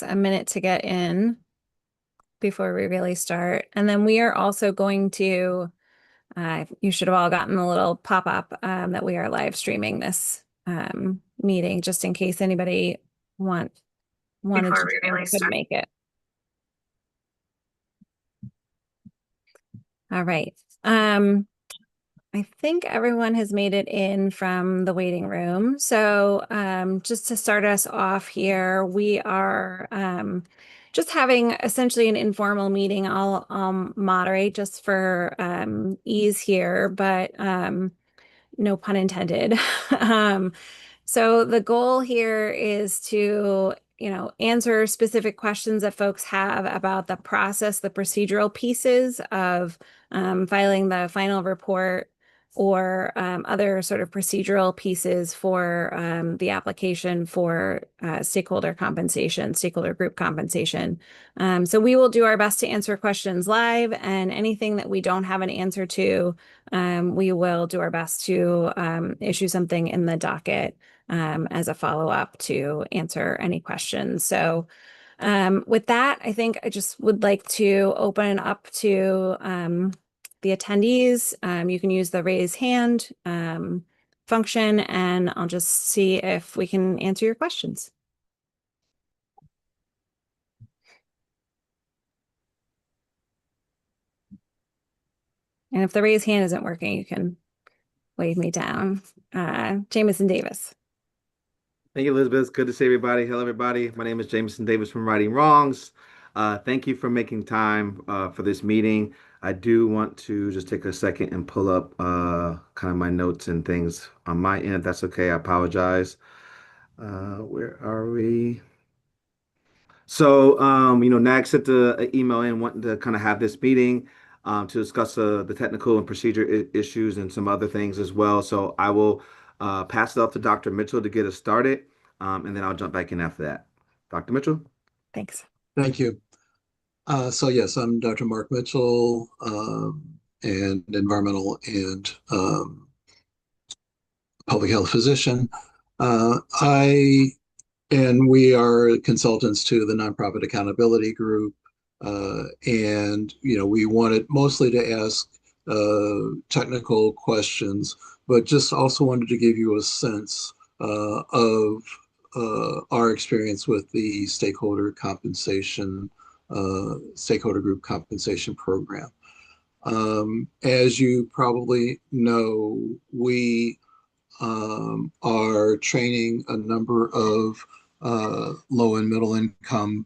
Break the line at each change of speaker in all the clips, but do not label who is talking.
folks a minute to get in before we really start. And then we are also going to, you should have all gotten a little pop-up that we are live streaming this meeting, just in case anybody wanted
Before
to
we
join
really
but couldn't
start.
make it. All right. I think everyone has made it in from the waiting room. So just to start us off here, we are just having essentially an informal meeting. I'll moderate just for ease here, but no pun intended. Um, so the goal here is to, answer specific questions that folks have about the process, the procedural pieces of filing the final report or other sort of procedural pieces for the application for stakeholder compensation, stakeholder group compensation. So we will do our best to answer questions live, and anything that we don't have an answer to, we will do our best to issue something in the docket as a follow-up to answer any questions. So with that, I think I just would like to open up to the attendees. You can use the raise hand function, and I'll just see if we can answer your questions. And if the raise hand isn't working, you can wave me down. Jameson Davis.
Thank you, Elizabeth. Good to see everybody. Hello, everybody. My name is Jameson Davis from Righting Wrongs. Thank you for making time for this meeting. I do want to just take a second and pull up kind of my notes and things on my end. If that's okay, I apologize. Where are we? So, NAG sent the email in wanting to kind of have this meeting to discuss the technical and procedure issues and some other things as well. So I will pass it off to Dr. Mitchell to get us started, and then I'll jump back in after that. Dr. Mitchell?
Thanks.
Thank you. So yes, I'm Dr. Mark Mitchell, and environmental and public health physician. We are consultants to the Nonprofit Accountability Group, and we wanted mostly to ask technical questions, but just also wanted to give you a sense of our experience with the stakeholder group compensation program. As you probably know, we are training a number of low and middle income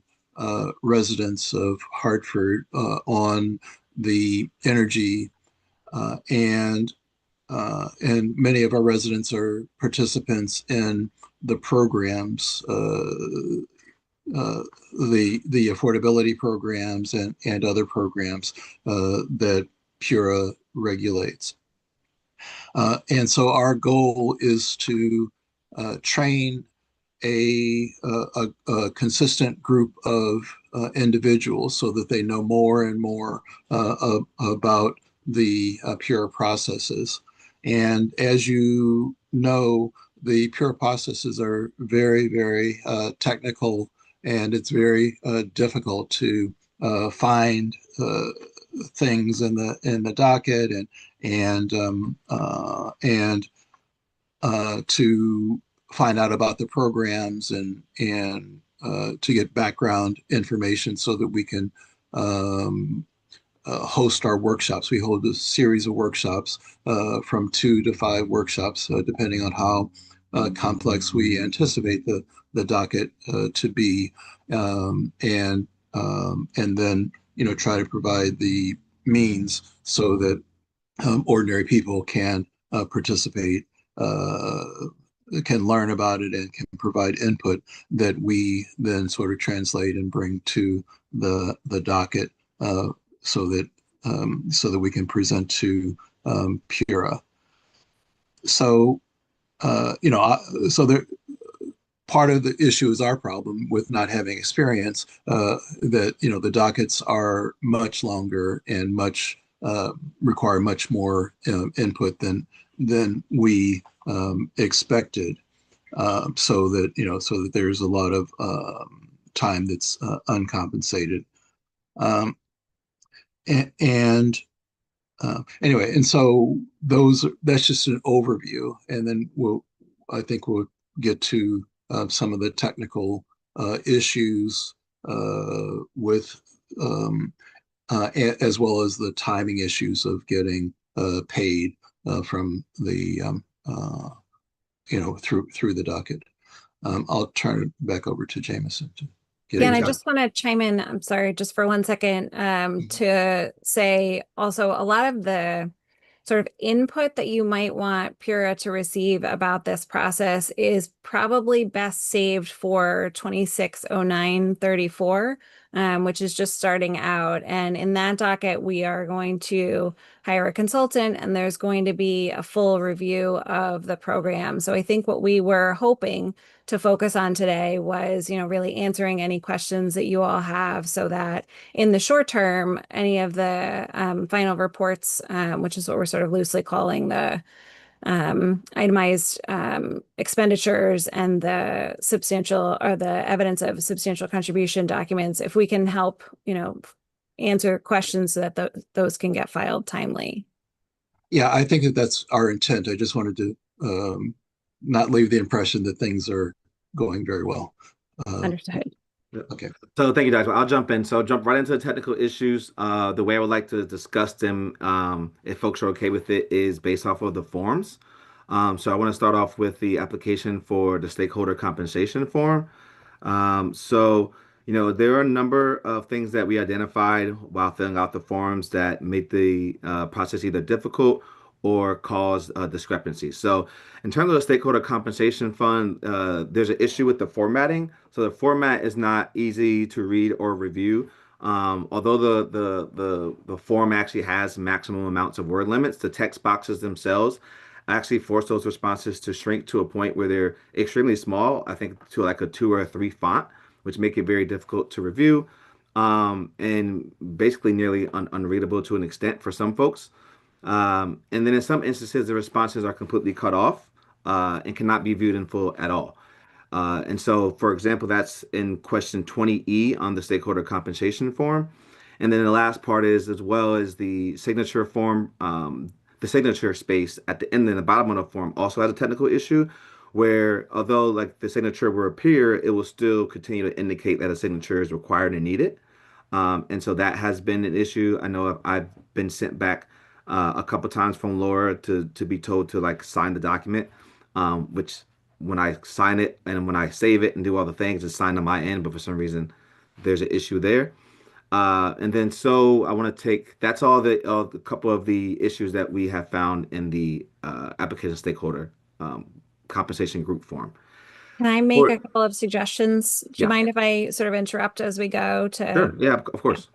residents of Hartford on the energy, and many of our residents are participants in the programs, the affordability programs and other programs that PURA regulates. And so our goal is to train a consistent group of individuals so that they know more and more about the PURA processes. And as you know, the PURA processes are very, very technical, and it's very difficult to find things in the docket and to find out about the programs and to get background information so that we can host our workshops. We hold a series of workshops, from 2 to 5 workshops, depending on how complex we anticipate the docket to be, and then try to provide the means so that ordinary people can participate, can learn about it, and can provide input that we then sort of translate and bring to the docket, so that we can present to PURA. So so there, part of the issue is our problem with not having experience, that the dockets are much longer and require much more input than we expected, so that there's a lot of time that's uncompensated. Um, and anyway, and so that's just an overview, and then I think we'll get to some of the technical issues with as well as the timing issues of getting paid from the through the docket. I'll turn it back over to Jameson to get
Yeah, and
Thanks,
I
into
John.
that.
just want to chime in, I'm sorry, just for 1 second, to say also a lot of the sort of input that you might want Pura to receive about this process is probably best saved for 260934, which is just starting out. And in that docket, we are going to hire a consultant and there's going to be a full review of the program. So I think what we were hoping to focus on today was, really answering any questions that you all have so that in the short term, any of the final reports, which is what we're sort of loosely calling the itemized expenditures and the substantial or the evidence of substantial contribution documents, if we can help, answer questions so that those can get filed timely.
Yeah, I think that that's our intent. I just wanted to not leave the impression that things are going very well. Uh,
Understood.
Yep.
okay.
So thank you, guys. I'll jump in. So jump right into the technical issues. The way I would like to discuss them, if folks are okay with it, is based off of the forms. So I want to start off with the application for the stakeholder compensation form. There are a number of things that we identified while filling out the forms that make the process either difficult or cause discrepancies. So, in terms of the stakeholder compensation fund, there's an issue with the formatting. So, the format is not easy to read or review. Although the form actually has maximum amounts of word limits, the text boxes themselves actually force those responses to shrink to a point where they're extremely small, I think to like a 2 or 3 font, which make it very difficult to review, and basically nearly unreadable to an extent for some folks. And then in some instances, the responses are completely cut off and cannot be viewed in full at all. And so, for example, that's in question 20E on the stakeholder compensation form. And then the last part is, as well as the signature form, the signature space at the end and the bottom of the form also has a technical issue where, although like the signature will appear, it will still continue to indicate that a signature is required and needed. And so that has been an issue. I know I've been sent back a couple times from Laura to be told to like sign the document, which when I sign it and when I save it and do all the things, it's signed on my end, but for some reason there's an issue there. And then so I want to take that's all the couple of the issues that we have found in the application stakeholder compensation group form.
Can I make a
Or
couple of suggestions? Do you
yeah,
mind if I sort of interrupt as we go to?
sure, yeah, of
Yeah.
course.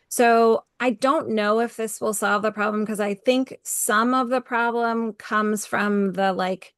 So I don't know if this will solve the problem because I think some of the problem comes from the like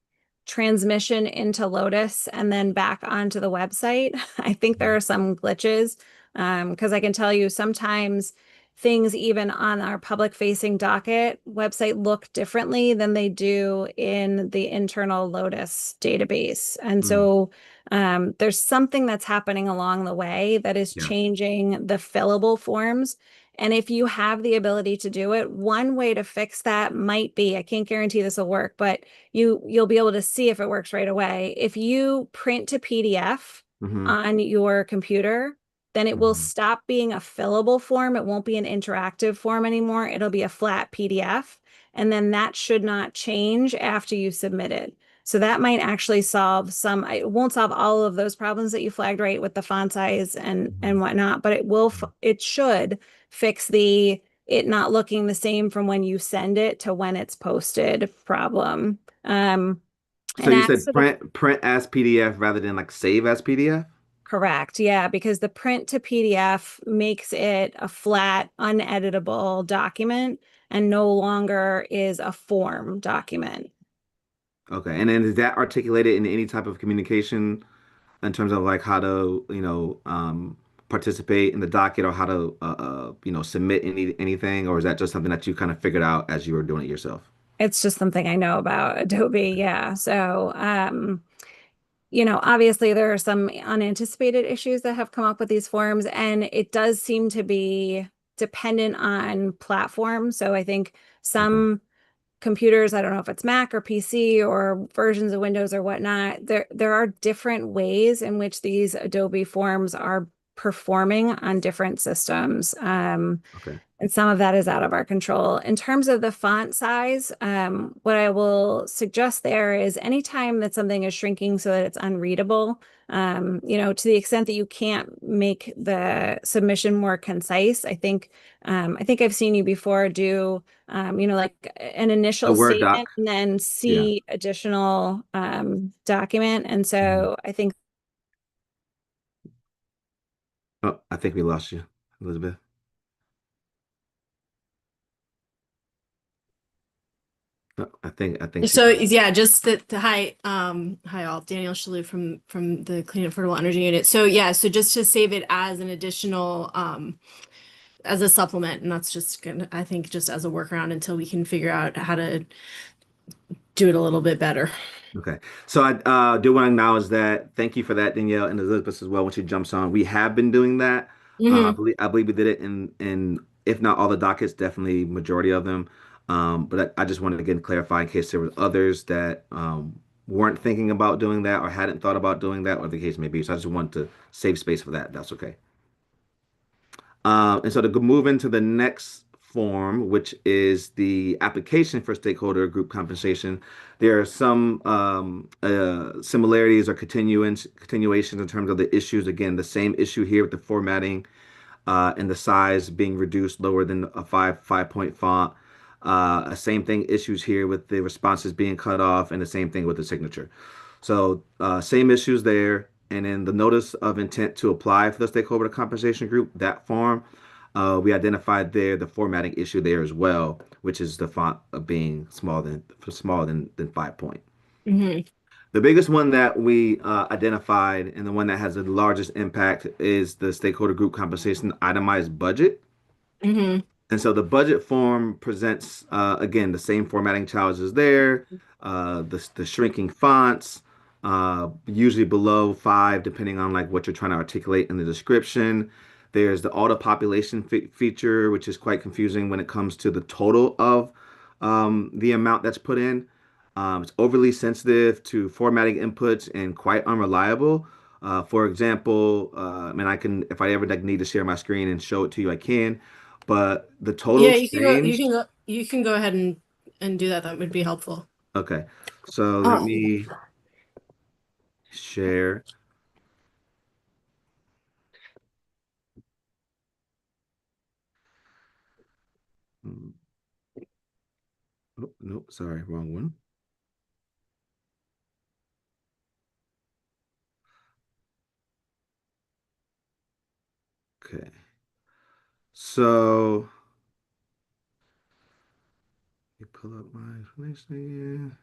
transmission into Lotus and then back onto the website. I think there are some glitches because I can tell you sometimes things even on our public facing docket website look differently than they do in the internal Lotus database. And
Mm,
so there's something that's happening along the way that is
yeah.
changing the fillable forms. And if you have the ability to do it, one way to fix that might be, I can't guarantee this will work, but you'll be able to see if it works right away. If you print to PDF
Hmm.
on your computer, then it will
Hmm.
stop being a fillable form. It won't be an interactive form anymore. It'll be a flat PDF. And then that should not change after you submit it. So that might actually solve some, it won't solve all of those problems that you flagged, right, with the font size and whatnot, but it should fix the it not looking the same from when you send it to when it's posted problem.
So
And
you
as
said
to the
print as PDF rather than like save as PDF?
correct, yeah, because the print to PDF makes it a flat, uneditable document and no longer is a form document.
Okay. And then is that articulated in any type of communication in terms of like how to, participate in the docket or how to, submit anything, or is that just something that you kind of figured out as you were doing it yourself?
It's just something I know about Adobe, yeah. So, obviously there are some unanticipated issues that have come up with these forms, and it does seem to be dependent on platform. So I think
Okay.
some computers, I don't know if it's Mac or PC or versions of Windows or whatnot, there are different ways in which these Adobe forms are performing on different systems.
Okay.
And some of that is out of our control. In terms of the font size, what I will suggest there is anytime that something is shrinking so that it's unreadable, to the extent that you can't make the submission more concise, I think I've seen you before do, like an
A
initial
Word
statement
doc.
and then
Yeah.
see additional document. And
Mhm.
so I think
Oh, I think we lost you, Elizabeth. Oh, I think she.
So yeah, just hi, hi all, Danielle Shalou from the Clean Affordable Energy Unit. So yeah, so just to save it as an additional as a supplement, and that's just gonna, I think, just as a workaround until we can figure out how to do it a little bit better.
Okay. So I do want to acknowledge that. Thank you for that, Danielle and Elizabeth as well when she jumps on. We have been doing that.
Hmm.
I believe we did it in if not all the dockets, definitely majority of them. But I just wanted to again clarify in case there were others that weren't thinking about doing that or hadn't thought about doing that, or the case may be. So I just wanted to save space for that. That's okay. And so to move into the next form, which is the application for stakeholder group compensation, there are some similarities or continuations in terms of the issues. Again, the same issue here with the formatting and the size being reduced lower than a five point font. Same thing issues here with the responses being cut off, and the same thing with the signature. So same issues there. And then the notice of intent to apply for the stakeholder compensation group, that form, we identified there the formatting issue there as well, which is the font of being smaller than 5 point.
Hmm.
The biggest one that we identified and the one that has the largest impact is the stakeholder group compensation itemized budget.
Hmm.
And so the budget form presents, again, the same formatting challenges there, the shrinking fonts, usually below five, depending on like what you're trying to articulate in the description. There's the auto population feature, which is quite confusing when it comes to the total of the amount that's put in. It's overly sensitive to formatting inputs and quite unreliable. For example, and I can, if I ever like, need to share my screen and show it to you, I can. But the
Yeah,
totals
you can go. You
changed.
can go. You can go ahead and do that. That would be helpful.
Okay, so let
Oh.
me share. Mm, Oh, no, sorry, wrong one. Okay, so let me pull up my information again.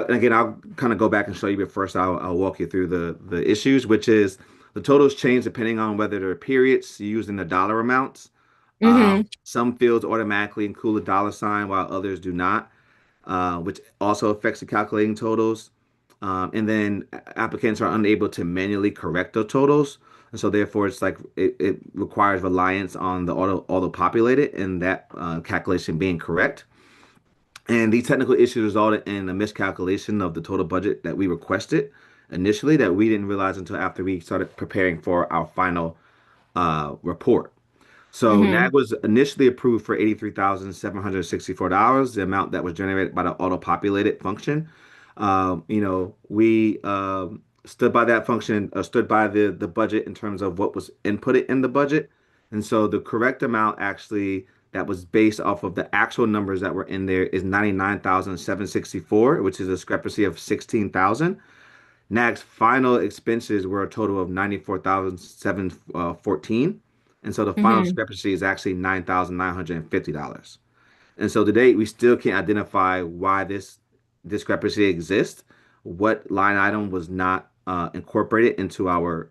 Again, I'll kind of go back and show you, but first I'll walk you through the issues, which is the totals change depending on whether they're periods used in the dollar amounts.
Hmm.
Some fields automatically include a dollar sign while others do not, which also affects the calculating totals. And then applicants are unable to manually correct the totals. And so therefore it's like it requires reliance on the auto populated and that calculation being correct. And these technical issues resulted in a miscalculation of the total budget that we requested initially that we didn't realize until after we started preparing for our final report. So
Hmm.
NAG was initially approved for $83,764, the amount that was generated by the auto-populated function. We stood by that function, stood by the budget in terms of what was inputted in the budget. And so the correct amount actually that was based off of the actual numbers that were in there is 99,764, which is a discrepancy of 16,000. NAG's final expenses were a total of 94,714. And so the final
Hmm.
discrepancy is actually $9,950. And so to date, we still can't identify why this discrepancy exists. What line item was not incorporated into our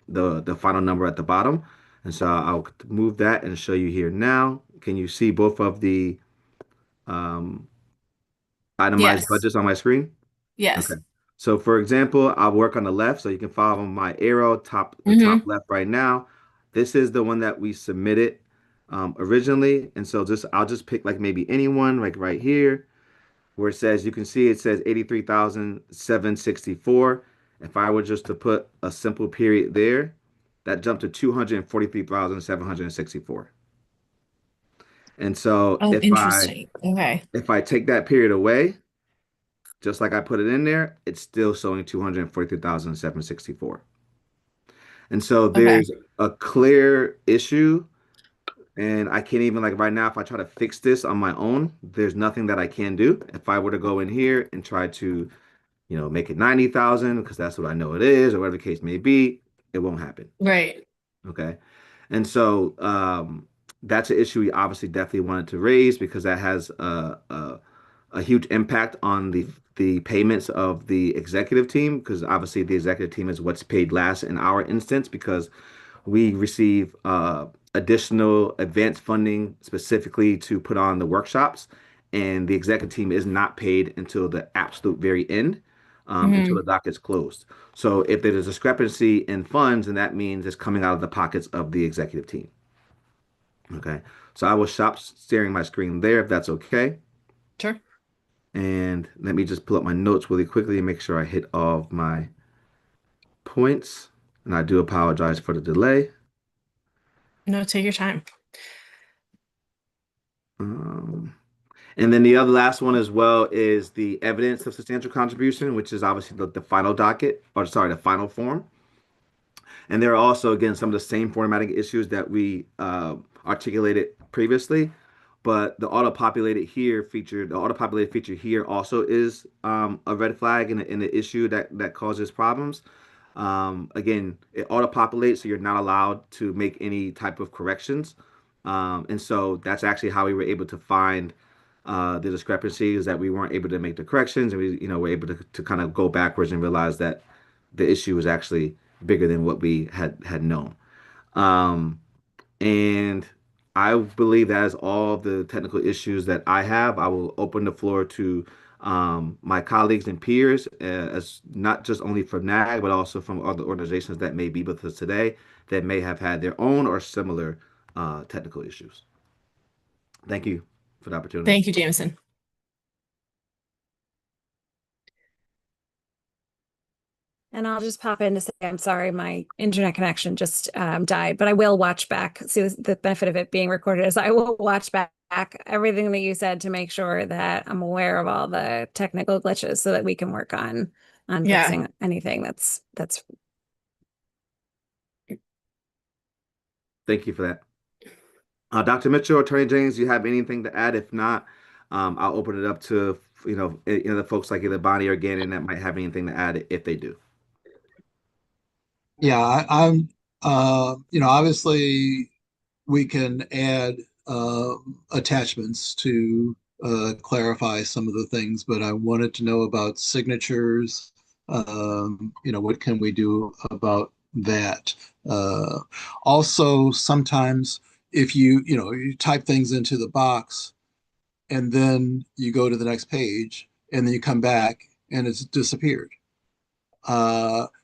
the final number at the bottom. And so I'll move that and show you here now. Can you see both of the um, itemized
Yes.
budgets on my screen? Okay.
Yes.
So for example, I'll work on the left, so you can follow my arrow the top
Mm-hmm.
left right now. This is the one that we submitted originally, and so just I'll just pick like maybe anyone like right here where it says you can see it says 83,764. If I were just to put a simple period there, that jumped to 243,764. And so
Oh, interesting. Okay.
if I take that period away, just like I put it in there, it's still showing 243,764. And so
Okay.
there's a clear issue, and I can't even like right now, if I try to fix this on my own, there's nothing that I can do. If I were to go in here and try to, make it 90,000 because that's what I know it is, or whatever the case may be, it won't happen.
Right.
Okay. And so that's an issue we obviously definitely wanted to raise because that has a huge impact on the payments of the executive team because obviously the executive team is what's paid last in our instance because we receive additional advanced funding specifically to put on the workshops, and the executive team is not paid until the absolute very end, until
Mm-hmm.
the docket's closed. So if there's a discrepancy in funds, then that means it's coming out of the pockets of the executive team. Okay. So I will stop sharing my screen there if that's okay.
Sure.
And let me just pull up my notes really quickly and make sure I hit all of my points. And I do apologize for the delay.
No, take your time.
Um, and then the other last one as well is the evidence of substantial contribution, which is obviously the final docket, or sorry, the final form. And there are also, again, some of the same formatting issues that we articulated previously, but the auto-populated feature here also is a red flag and an issue that causes problems. Again, it auto-populates, so you're not allowed to make any type of corrections. And so that's actually how we were able to find the discrepancy is that we weren't able to make the corrections, and we, were able to kind of go backwards and realize that the issue was actually bigger than what we had known. Um, and I believe that is all the technical issues that I have. I will open the floor to my colleagues and peers, as not just only from NAG, but also from other organizations that may be with us today that may have had their own or similar technical issues. Thank you for the opportunity.
Thank you, Jameson.
And I'll just pop in to say, I'm sorry, my internet connection just died, but I will watch back. See, the benefit of it being recorded is I will watch back everything that you said to make sure that I'm aware of all the technical glitches so that we can work on
Yeah.
fixing anything that's
Thank you for that. Dr. Mitchell, Attorney James, do you have anything to add? If not, I'll open it up to the folks like either Bonnie or Gannon that might have anything to add if they do.
Yeah, I'm, obviously we can add attachments to clarify some of the things, but I wanted to know about signatures. What can we do about that? Uh, Also, sometimes if you type things into the box and then you go to the next page and then you come back and it's disappeared.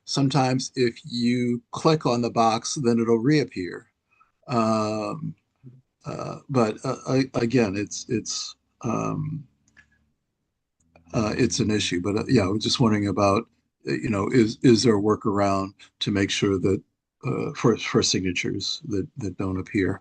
Sometimes if you click on the box, then it'll reappear. Um, but again, it's an issue. But yeah, I was just wondering about is there a workaround to make sure that for signatures that don't appear?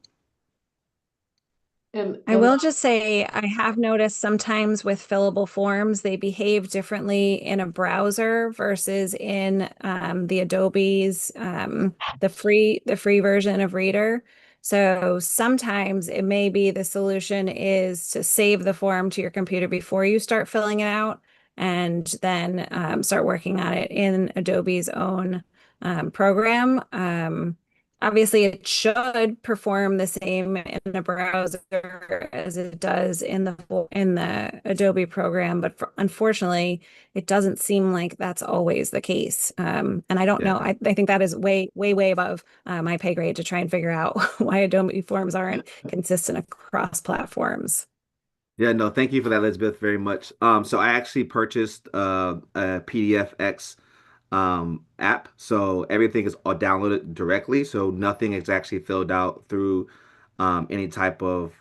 I will just say I have noticed sometimes with fillable forms, they behave differently in a browser versus in the Adobe's the free version of Reader. So sometimes it may be the solution is to save the form to your computer before you start filling it out and then start working on it in Adobe's own program. Obviously, it should perform the same in a browser as it does in the Adobe program, but unfortunately, it doesn't seem like that's always the case. And I don't know.
Yeah.
I think that is way, way, way above my pay grade to try and figure out why Adobe forms aren't consistent across platforms.
Yeah, no, thank you for that, Elizabeth, very much. So I actually purchased a PDFX app, so everything is all downloaded directly, so nothing is actually filled out through any type of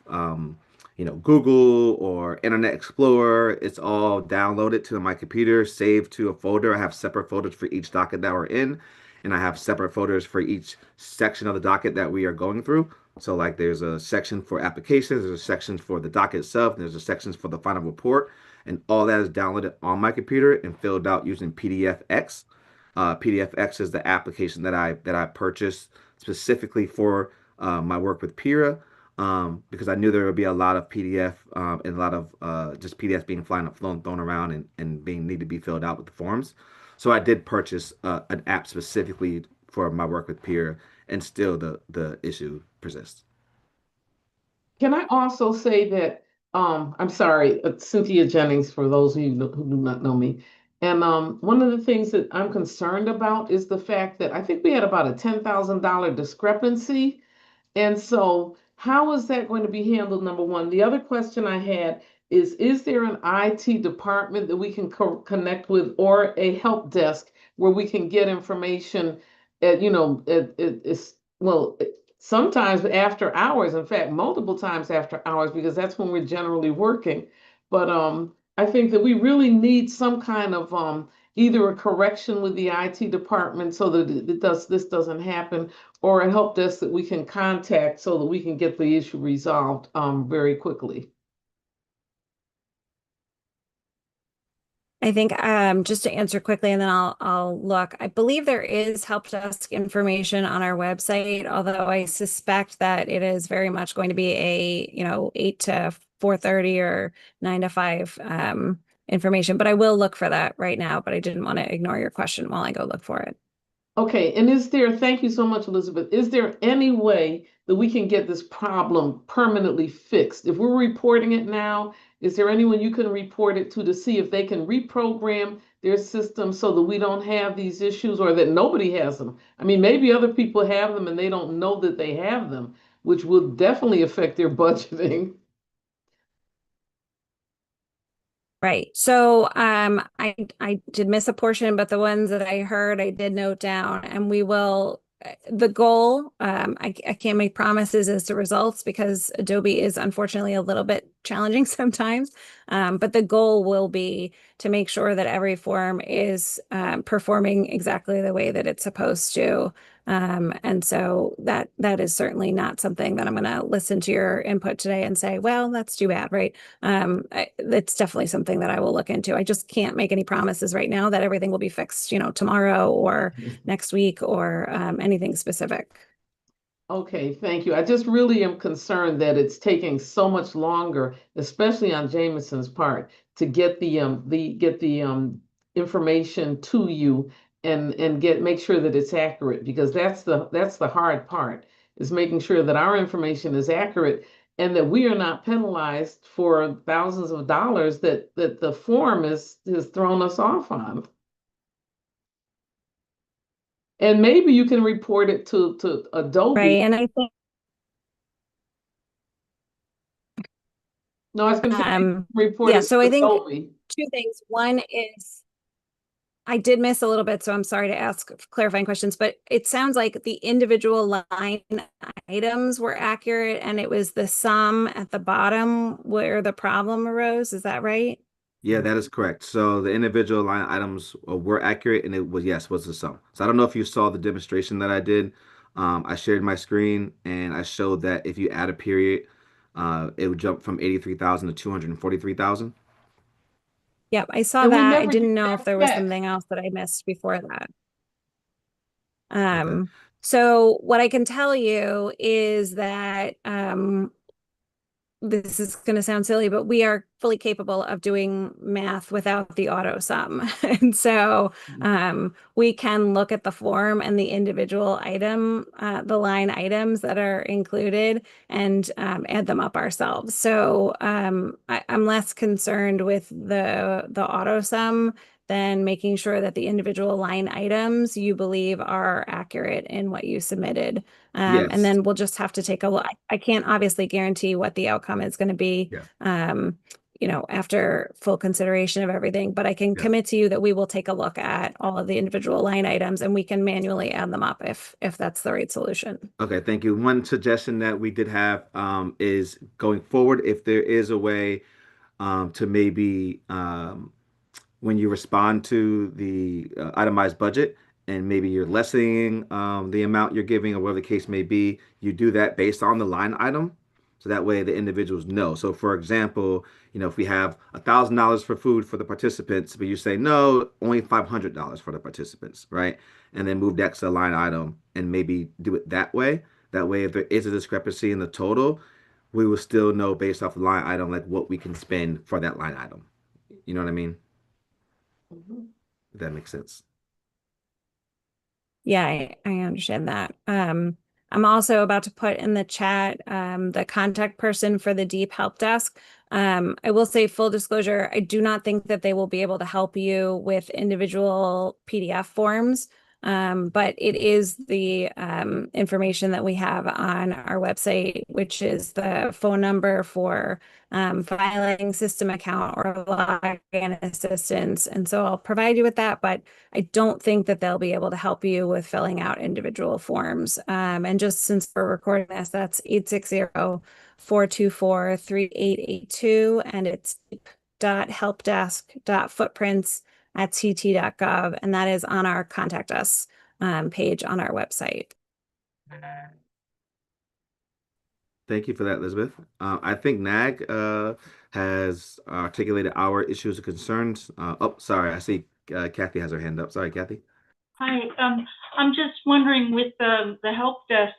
Google or Internet Explorer. It's all downloaded to my computer, saved to a folder. I have separate folders for each docket that we're in, and I have separate folders for each section of the docket that we are going through. So like there's a section for applications, there's a section for the docket itself, and there's a section for the final report, and all that is downloaded on my computer and filled out using PDFX. PDFX is the application that I purchased specifically for my work with Pira, because I knew there would be a lot of PDF and a lot of just PDFs being thrown around and being need to be filled out with the forms. So I did purchase an app specifically for my work with Pira, and still the issue persists.
Can I also say that I'm sorry, Cynthia Jennings, for those of you who do not know me. And one of the things that I'm concerned about is the fact that I think we had about a $10,000 discrepancy, and so, how is that going to be handled? Number one. The other question I had is there an IT department that we can connect with or a help desk where we can get information well, sometimes after hours, in fact, multiple times after hours, because that's when we're generally working. But I think that we really need some kind of either a correction with the IT department so that this doesn't happen, or a help desk that we can contact so that we can get the issue resolved very quickly.
I think just to answer quickly, and then I'll look. I believe there is help desk information on our website, although I suspect that it is very much going to be a 8 to 4:30 or 9 to 5 information. But I will look for that right now. But I didn't want to ignore your question while I go look for it.
Okay, and thank you so much, Elizabeth. Is there any way that we can get this problem permanently fixed? If we're reporting it now, is there anyone you can report it to see if they can reprogram their system so that we don't have these issues or that nobody has them? I mean, maybe other people have them and they don't know that they have them, which will definitely affect their budgeting.
Right. So I did miss a portion, but the ones that I heard I did note down, and we will the goal, I can't make promises as to results because Adobe is unfortunately a little bit challenging sometimes. But the goal will be to make sure that every form is performing exactly the way that it's supposed to. And so that is certainly not something that I'm going to listen to your input today and say, well, that's too bad, right? It's definitely something that I will look into. I just can't make any promises right now that everything will be fixed, tomorrow or next week or anything specific.
Okay, thank you. I just really am concerned that it's taking so much longer, especially on Jameson's part, to get the information to you and make sure that it's accurate, because that's the hard part, is making sure that our information is accurate and that we are not penalized for thousands of dollars that the form has thrown us off on. And maybe you can report it to
Right.
Adobe.
And I think
No, I was going to say report
yeah,
it
so
to
I think
Adobe.
two things. One is I did miss a little bit, so I'm sorry to ask clarifying questions, but it sounds like the individual line items were accurate and it was the sum at the bottom where the problem arose. Is that right?
Yeah, that is correct. So the individual line items were accurate, and it was, yes, was the sum. So I don't know if you saw the demonstration that I did. I shared my screen and I showed that if you add a period, it would jump from 83,000 to 243,000.
Yep, I saw
And we
that. I
never get
didn't know if
that
there was
back.
something else that I missed before that.
Okay.
So what I can tell you is that this is going to sound silly, but we are fully capable of doing math without the auto sum. And so we can look at the form and the individual item, the line items that are included and add them up ourselves. So I'm less concerned with the auto sum then making sure that the individual line items you believe are accurate in what you submitted. And
Yes.
then we'll just have to take a look. I can't obviously guarantee what the outcome is going to be,
Yeah.
after full consideration of everything, but I can
Yeah.
commit to you that we will take a look at all of the individual line items and we can manually add them up if that's the right solution.
Okay, thank you. One suggestion that we did have is going forward, if there is a way to maybe when you respond to the itemized budget and maybe you're lessening the amount you're giving or whatever the case may be, you do that based on the line item. So that way the individuals know. So for example, if we have $1,000 for food for the participants, but you say, no, only $500 for the participants, right? And then move that to the line item and maybe do it that way. That way, if there is a discrepancy in the total, we will still know based off the line item, like what we can spend for that line item. You know what I mean?
Mhm.
If that makes sense.
Yeah, I understand that. I'm also about to put in the chat the contact person for the Deep Help Desk. I will say full disclosure, I do not think that they will be able to help you with individual PDF forms, but it is the information that we have on our website, which is the phone number for filing system account or login assistance. And so I'll provide you with that, but I don't think that they'll be able to help you with filling out individual forms. And just since we're recording this, that's 860-424-3882, and it's deep.helpdesk.footprints@ct.gov, and that is on our contact us page on our website.
Thank you for that, Elizabeth. I think NAG has articulated our issues and concerns. Oh, sorry, I see Kathy has her hand up. Sorry, Kathy.
Hi, I'm just wondering with the help desk,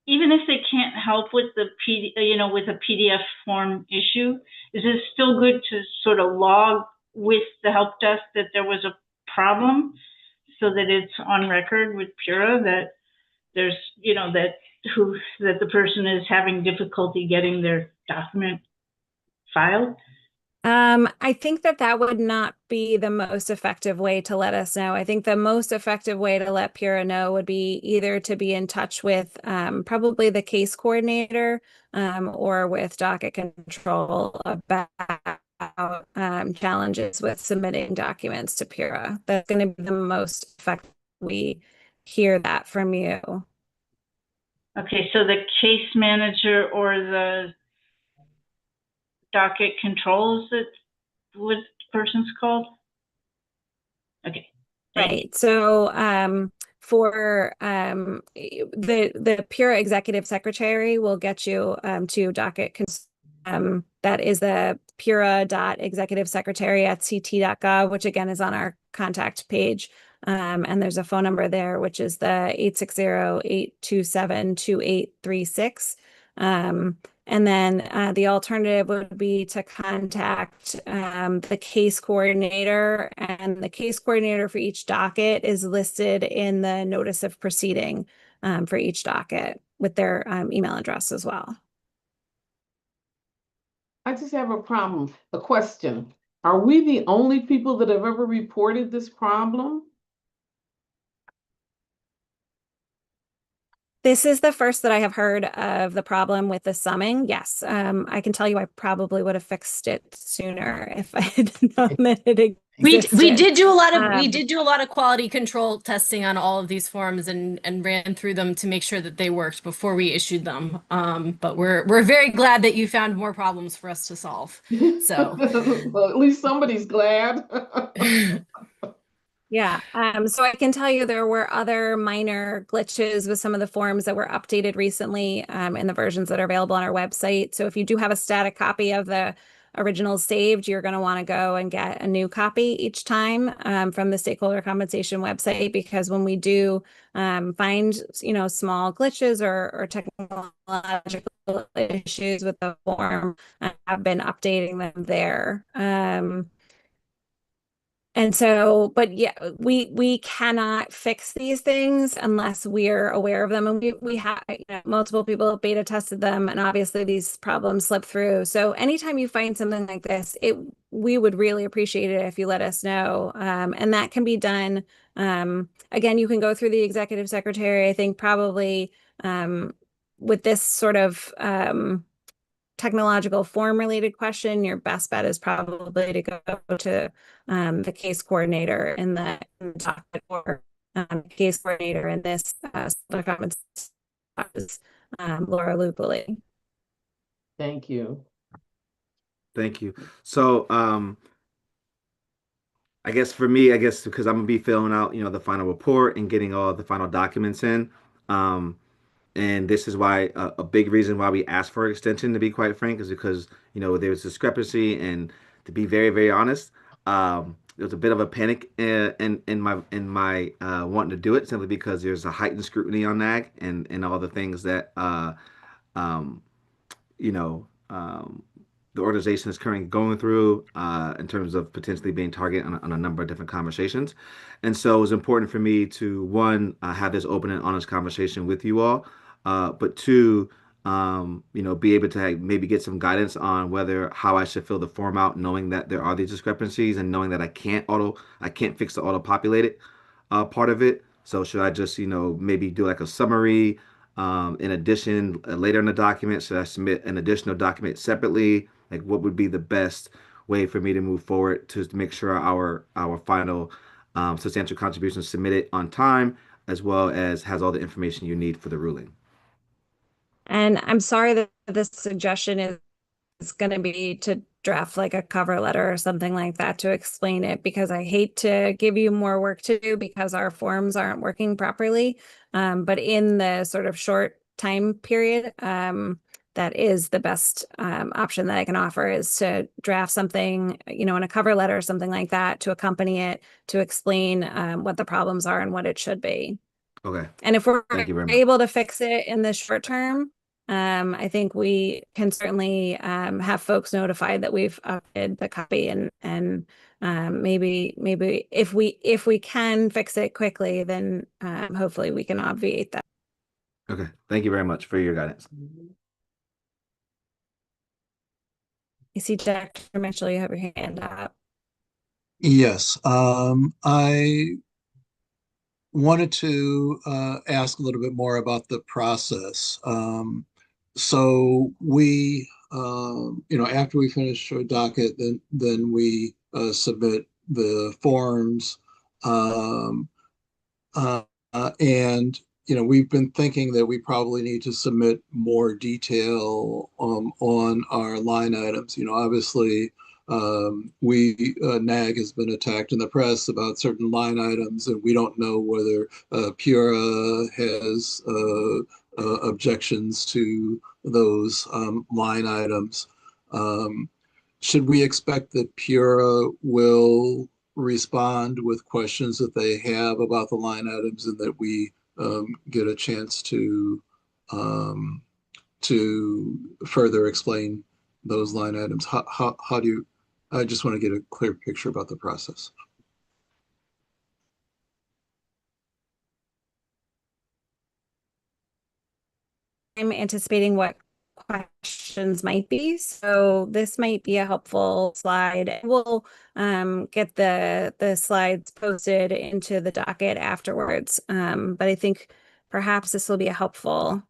even if they can't help with the with a PDF form issue, is it still good to sort of log with the help desk that there was a problem so that it's on record with Pura that there's, that the person is having difficulty getting their document filed?
I think that that would not be the most effective way to let us know. I think the most effective way to let Pura know would be either to be in touch with probably the case coordinator or with Docket Control about challenges with submitting documents to Pura. That's going to be the most effective. We hear that from you.
Okay, so the case manager or the Docket controls that what the person's called? Okay.
Right. So for the Pura executive secretary will get you to Docket. That is the pura.executivesecretary@ct.gov, which again is on our contact page. And there's a phone number there, which is the 860-827-2836. And then the alternative would be to contact the case coordinator, and the case coordinator for each docket is listed in the notice of proceeding for each docket with their email address as well.
I just have a question. Are we the only people that have ever reported this problem?
This is the first that I have heard of the problem with the summing. Yes, I can tell you I probably would have fixed it sooner if I had known that it existed.
We did do a lot of quality control testing on all of these forms and ran through them to make sure that they worked before we issued them. But we're very glad that you found more problems for us to solve. So
Well, at least somebody's glad.
Yeah, so I can tell you there were other minor glitches with some of the forms that were updated recently in the versions that are available on our website. So if you do have a static copy of the originals saved, you're going to want to go and get a new copy each time from the stakeholder compensation website, because when we do find, small glitches or technological issues with the form, I've been updating them there. And so, but yeah, we cannot fix these things unless we're aware of them. And we have, multiple people have beta tested them, and obviously these problems slip through. So anytime you find something like this, we would really appreciate it if you let us know. And that can be done. Again, you can go through the executive secretary. I think probably with this sort of technological form related question, your best bet is probably to go to the case coordinator in the docket, or case coordinator in this comments, Laura Lupoli.
Thank you.
Thank you. So, I guess for me, I guess because I'm gonna be filling out, the final report and getting all the final documents in. Um, and this is why a big reason why we asked for extension, to be quite frank, is because, there's discrepancy, and to be very, very honest, there was a bit of a panic in my wanting to do it, simply because there's a heightened scrutiny on NAG and all the things that um, you know, the organization is currently going through in terms of potentially being targeted on a number of different conversations. And so it was important for me to, one, have this open and honest conversation with you all, but two, be able to maybe get some guidance on how I should fill the form out, knowing that there are these discrepancies and knowing that I can't fix the auto populated part of it. So should I just, maybe do like a summary? In addition, later in the document, should I submit an additional document separately? Like, what would be the best way for me to move forward to make sure our final substantial contribution is submitted on time, as well as has all the information you need for the ruling?
And I'm sorry that this suggestion is going to be to draft like a cover letter or something like that to explain it, because I hate to give you more work to do because our forms aren't working properly. But in the sort of short time period, that is the best option that I can offer, is to draft something, in a cover letter or something like that to accompany it, to explain what the problems are and what it should be.
Okay.
And if we're
Thank you very much.
able to fix it in the short term, I think we can certainly have folks notified that we've updated the copy, and maybe if we can fix it quickly, then hopefully we can obviate that.
Okay. Thank you very much for your guidance.
You see, Dr. Mitchell, you have your hand up.
Yes, I wanted to ask a little bit more about the process. So we, after we finish our docket, then we submit the forms, um, uh, and we've been thinking that we probably need to submit more detail on our line items. Obviously, we NAG has been attacked in the press about certain line items, and we don't know whether Pura has objections to those line items. Um, should we expect that Pura will respond with questions that they have about the line items, and that we get a chance um, to further explain those line items? How do you, I just want to get a clear picture about the process.
I'm anticipating what questions might be, so this might be a helpful slide. We'll get the slides posted into the docket afterwards, but I think perhaps this will be a helpful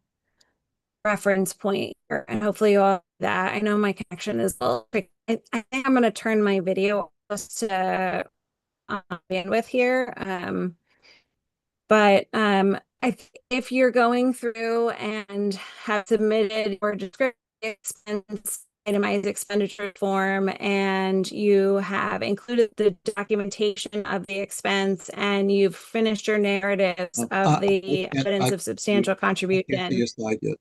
reference point, and hopefully you all that. I know my connection is a little quick. I think I'm going to turn my video just to bandwidth here. But if you're going through and have submitted your descriptive expense itemized expenditure form, and you have included the documentation of the expense, and you've finished your narratives of the evidence of substantial
I can't see
contribution.
a slide yet.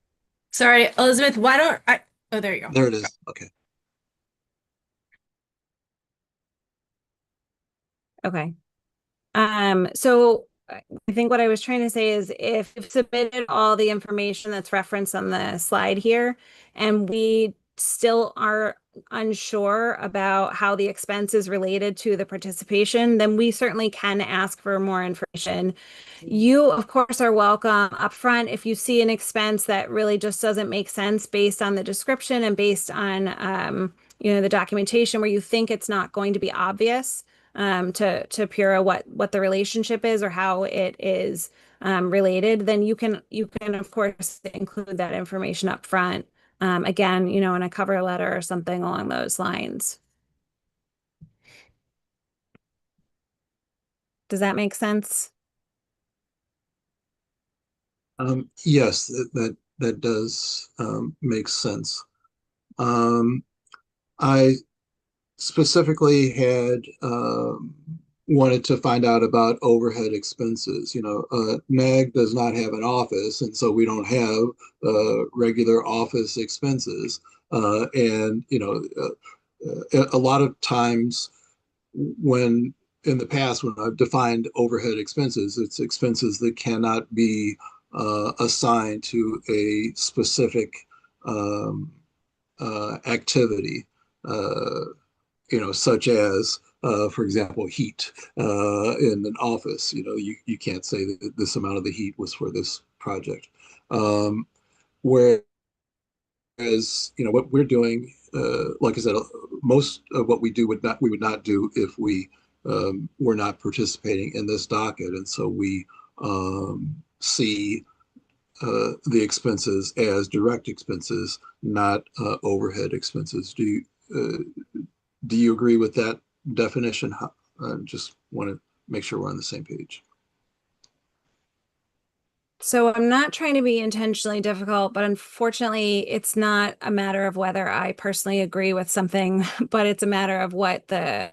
Sorry, Elizabeth, why don't I? Oh, there you go.
There it is. Okay.
Okay. So I think what I was trying to say is, if you've submitted all the information that's referenced on the slide here, and we still are unsure about how the expense is related to the participation, then we certainly can ask for more information. You, of course, are welcome upfront if you see an expense that really just doesn't make sense based on the description and based on the documentation where you think it's not going to be obvious to Pura what the relationship is or how it is related, then you can of course include that information up front. Again, in a cover letter or something along those lines. Does that make sense?
Yes, that does make sense. Um, I specifically had wanted to find out about overhead expenses. NAG does not have an office, and so we don't have regular office expenses. And a lot of times when in the past when I've defined overhead expenses, it's expenses that cannot be assigned to a specific um, activity. Such as, for example, heat in an office. You can't say that this amount of the heat was for this project. Whereas, what we're doing, like I said, most of what we do we would not do if we were not participating in this docket. And so we see the expenses as direct expenses, not overhead expenses. Do you agree with that definition? I just want to make sure we're on the same page.
So I'm not trying to be intentionally difficult, but unfortunately, it's not a matter of whether I personally agree with something, but it's a matter of what the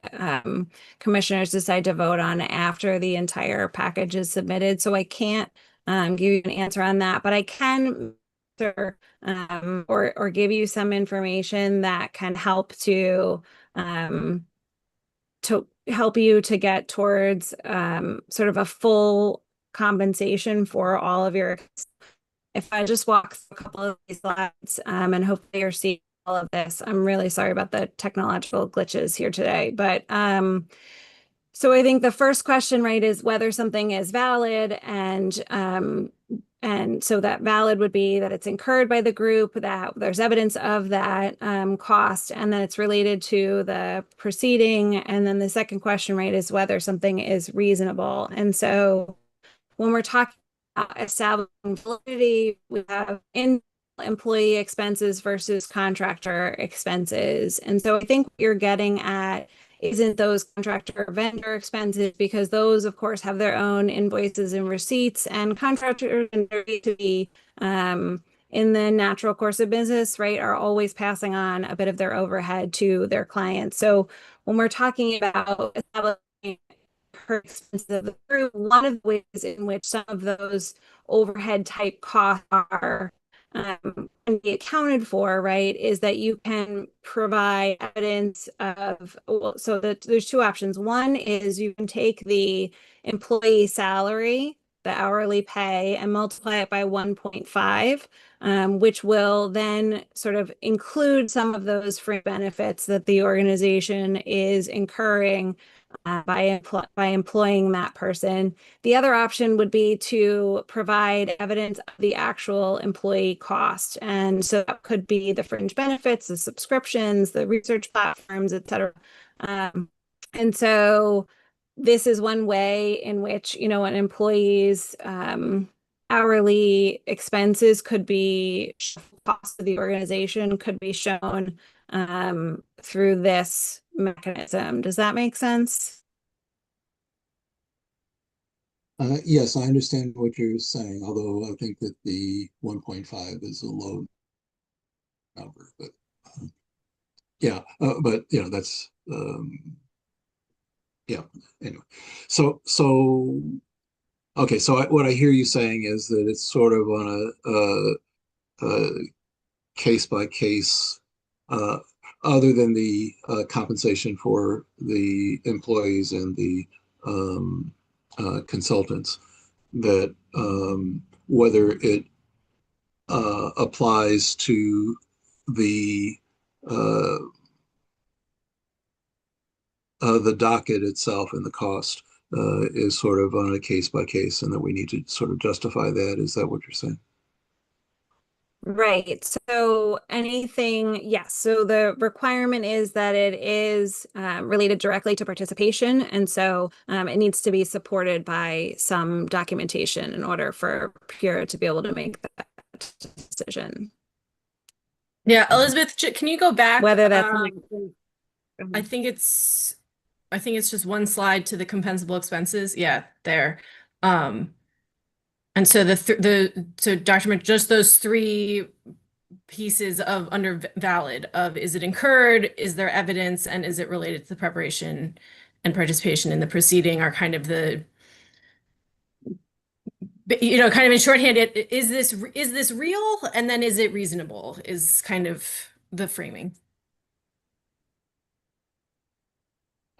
commissioners decide to vote on after the entire package is submitted. So I can't give you an answer on that, but I can answer or give you some information that can help um, to help you to get towards sort of a full compensation for all of your. If I just walk through a couple of these slides and hopefully you're seeing all of this. I'm really sorry about the technological glitches here today, but so I think the first question, right, is whether something is valid, and so that valid would be that it's incurred by the group, that there's evidence of that cost, and then it's related to the proceeding. And then the second question, right, is whether something is reasonable. And so when we're talking about establishing validity, we have in employee expenses versus contractor expenses. And so I think what you're getting at isn't those contractor vendor expenses, because those, of course, have their own invoices and receipts, and contractors need to be in the natural course of business, right, are always passing on a bit of their overhead to their clients. So when we're talking about establishing per expenses of the group, one of the ways in which some of those overhead type costs are can be accounted for, right, is that you can provide evidence of, well, so that there's two options. One is you can take the employee salary, the hourly pay, and multiply it by 1.5, which will then sort of include some of those free benefits that the organization is incurring by employing that person. The other option would be to provide evidence of the actual employee cost. And so that could be the fringe benefits, the subscriptions, the research platforms, et cetera. And so this is one way in which, an employee's hourly expenses could be, cost of the organization could be shown through this mechanism. Does that make sense?
Yes, I understand what you're saying, although I think that the 1.5 is a low number. But yeah, but that's yeah. Anyway, so okay. So what I hear you saying is that it's sort of on a case by case, other than the compensation for the employees and the consultants, that whether it applies to the the docket itself and the cost is sort of on a case by case, and that we need to sort of justify that. Is that what you're saying?
Right. So anything, yes. So the requirement is that it is related directly to participation. And so it needs to be supported by some documentation in order for Pure to be able to make that decision.
Yeah, Elizabeth, can you go back?
Whether that's
I think it's just one slide to the compensable expenses. Yeah, there. And so so Dr. just those three pieces of under valid of, is it incurred, is there evidence, and is it related to the preparation and participation in the proceeding, are kind of the, kind of in shorthand, is this real, and then is it reasonable, is kind of the framing.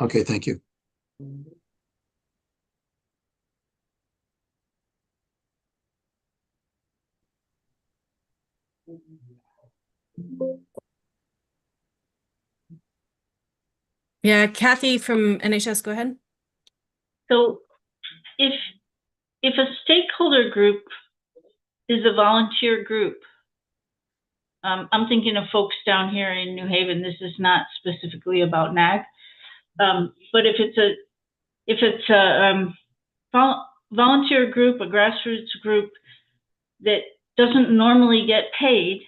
Okay, thank you.
Yeah, Kathy from NHS, go ahead.
So if a stakeholder group is a volunteer group, I'm thinking of folks down here in New Haven. This is not specifically about NAG, but if it's a volunteer group, a grassroots group that doesn't normally get paid,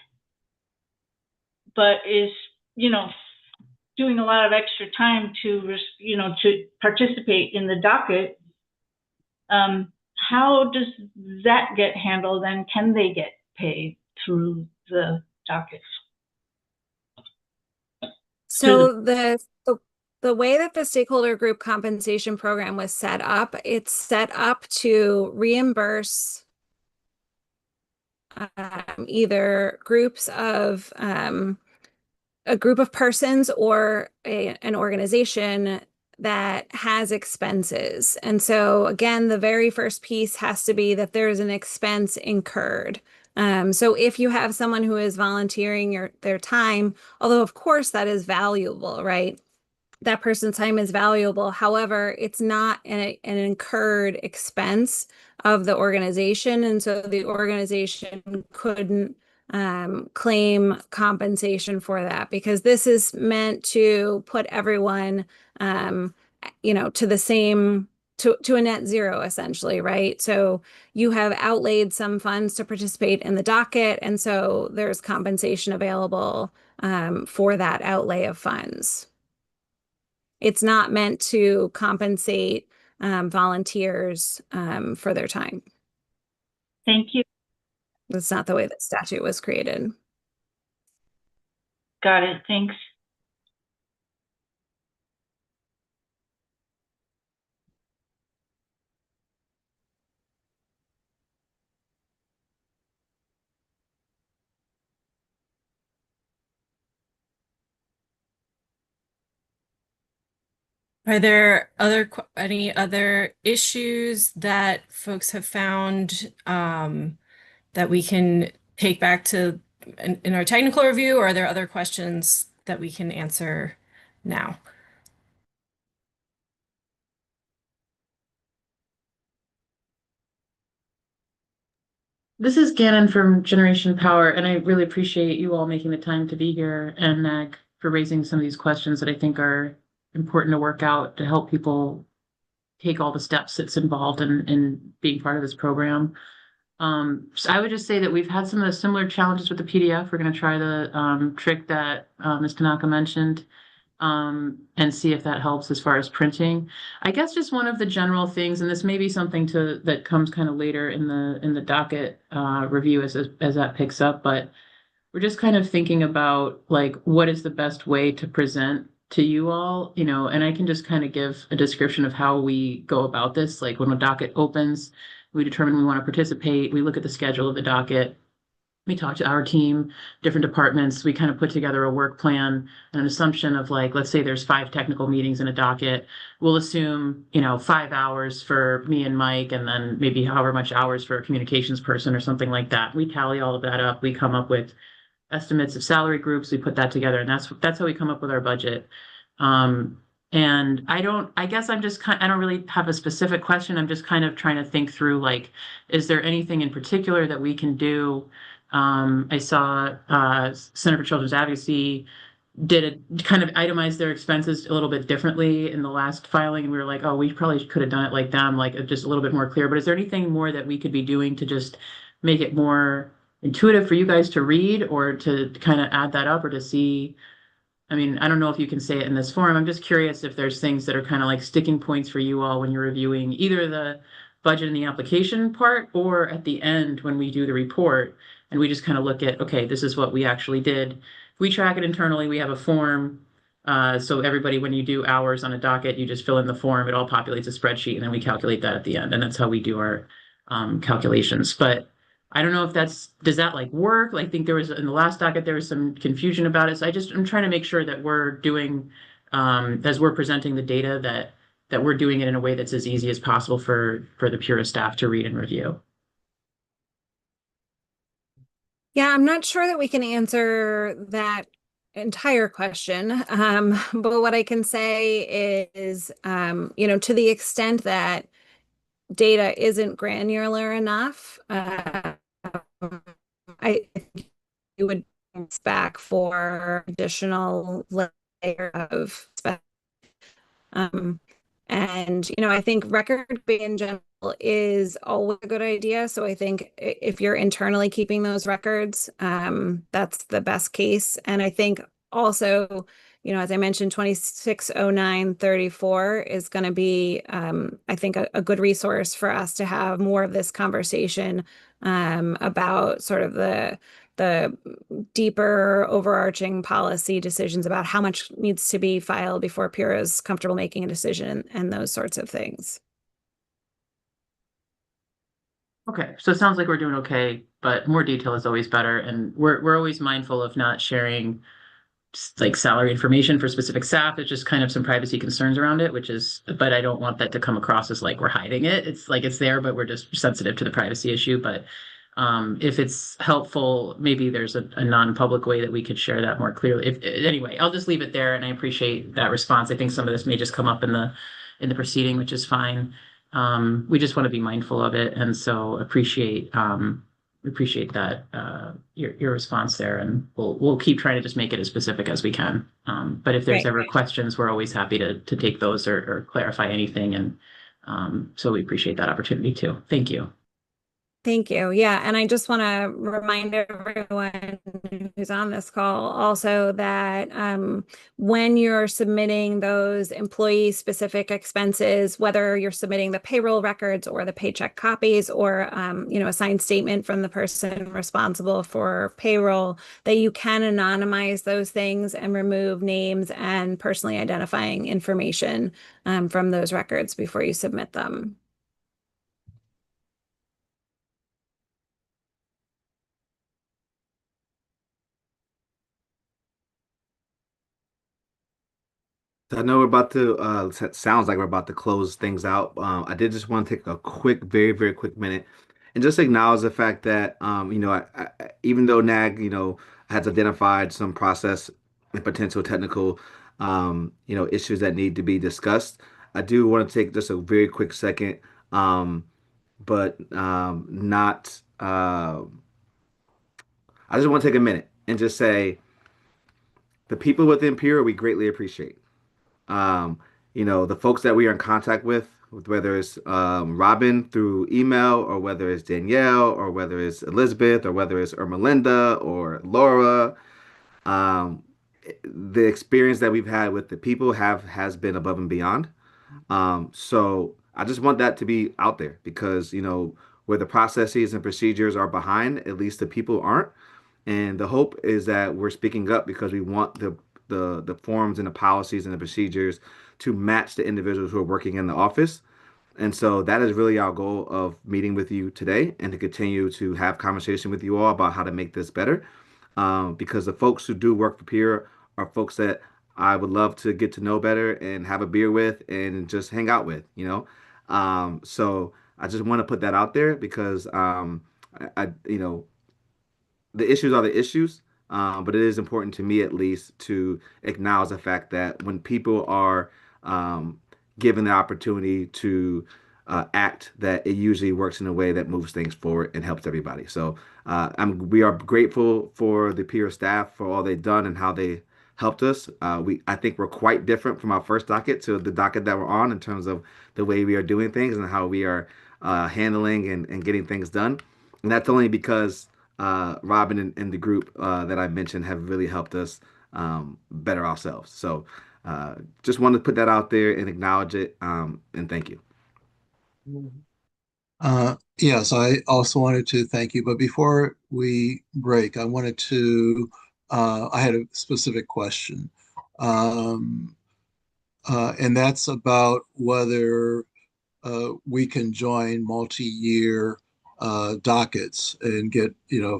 but is, doing a lot of extra time to participate in the docket, how does that get handled, and can they get paid through the docket?
So the way that the stakeholder group compensation program was set up, it's set up to reimburse either groups of a group of persons or an organization that has expenses. And so again, the very first piece has to be that there's an expense incurred. So if you have someone who is volunteering their time, although of course that is valuable, right? That person's time is valuable. However, it's not an incurred expense of the organization. And so the organization couldn't claim compensation for that, because this is meant to put everyone, to the same, to a net zero, essentially, right? So you have outlaid some funds to participate in the docket, and so there's compensation available for that outlay of funds. It's not meant to compensate volunteers for their time.
Thank you.
That's not the way that statute was created.
Got it. Thanks.
Are there any other issues that folks have found that we can take back to in our technical review, or are there other questions that we can answer now?
This is Gannon from Generation Power, and I really appreciate you all making the time to be here, and NAG for raising some of these questions that I think are important to work out to help people take all the steps that's involved in being part of this program. So I would just say that we've had some of the similar challenges with the PDF. We're going to try the trick that Ms. Tanaka mentioned, and see if that helps as far as printing. I guess just one of the general things, and this may be something that comes kind of later in the docket review as that picks up, but we're just kind of thinking about like what is the best way to present to you all, and I can just kind of give a description of how we go about this. Like when a docket opens, we determine we want to participate, we look at the schedule of the docket, we talk to our team, different departments, we kind of put together a work plan and an assumption of like, let's say there's 5 technical meetings in a docket. We'll assume, 5 hours for me and Mike, and then maybe however much hours for a communications person or something like that. We tally all of that up. We come up with estimates of salary groups. We put that together, and that's how we come up with our budget. And I guess I don't really have a specific question. I'm just kind of trying to think through, like, is there anything in particular that we can do? I saw Center for Children's Advocacy did it kind of itemize their expenses a little bit differently in the last filing, and we were like, oh, we probably could have done it like them, like just a little bit more clear. But is there anything more that we could be doing to just make it more intuitive for you guys to read, or to kind of add that up, or to see? I mean, I don't know if you can say it in this forum. I'm just curious if there's things that are kind of like sticking points for you all when you're reviewing either the budget and the application part, or at the end when we do the report and we just kind of look at, okay, this is what we actually did. We track it internally. We have a form. So everybody, when you do hours on a docket, you just fill in the form. It all populates a spreadsheet, and then we calculate that at the end. And that's how we do our calculations. But I don't know if does that like work? Like, I think there was in the last docket, there was some confusion about it. So I'm trying to make sure that we're doing, as we're presenting the data, that we're doing it in a way that's as easy as possible for the Pura staff to read and review.
Yeah, I'm not sure that we can answer that entire question. But what I can say is, to the extent that data isn't granular enough, I think you would back for additional layer of um, and I think record keeping in general is always a good idea. So I think if you're internally keeping those records, that's the best case. And I think also, as I mentioned, 260934 is going to be, I think, a good resource for us to have more of this conversation about sort of the deeper overarching policy decisions about how much needs to be filed before Pura is comfortable making a decision and those sorts of things.
Okay, so it sounds like we're doing okay, but more detail is always better, and we're always mindful of not sharing like salary information for specific staff. It's just kind of some privacy concerns around it, but I don't want that to come across as like we're hiding it. It's like it's there, but we're just sensitive to the privacy issue. But if it's helpful, maybe there's a non-public way that we could share that more clearly. Anyway, I'll just leave it there, and I appreciate that response. I think some of this may just come up in the proceeding, which is fine. We just want to be mindful of it, and so appreciate that your response there, and we'll keep trying to just make it as specific as we can. But if there's
Right.
ever questions, we're always happy to take those, or clarify anything, and so we appreciate that opportunity too. Thank you.
Thank you. Yeah, and I just want to remind everyone who's on this call also that when you're submitting those employee-specific expenses, whether you're submitting the payroll records or the paycheck copies, or a signed statement from the person responsible for payroll, that you can anonymize those things and remove names and personally identifying information from those records before you submit them.
I know we're about to, sounds like we're about to close things out. I did just want to take a quick, very, very quick minute and just acknowledge the fact that, even though NAG, has identified some process and potential technical, issues that need to be discussed, I do want to take just a very quick second, but not, I just want to take a minute and just say the people within Pure we greatly appreciate. um, the folks that we are in contact with, whether it's Robin through email, or whether it's Danielle, or whether it's Elizabeth, or whether it's Ermelinda or Laura, um, the experience that we've had with the people has been above and beyond. So I just want that to be out there because, where the processes and procedures are behind, at least the people aren't. And the hope is that we're speaking up because we want the forms and the policies and the procedures to match the individuals who are working in the office. And so that is really our goal of meeting with you today, and to continue to have conversation with you all about how to make this better. Because the folks who do work for Peer are folks that I would love to get to know better and have a beer with and just hang out with. So I just want to put that out there because the issues are the issues, but it is important to me at least to acknowledge the fact that when people are given the opportunity to act, that it usually works in a way that moves things forward and helps everybody. So we are grateful for the peer staff for all they've done and how they helped us. I think we're quite different from our first docket to the docket that we're on in terms of the way we are doing things and how we are handling and getting things done. And that's only because Robin and the group that I mentioned have really helped us better ourselves. So just wanted to put that out there and acknowledge it. And thank you.
Yes, I also wanted to thank you. But before we break, I had a specific question. Um, and that's about whether we can join multi-year dockets and get,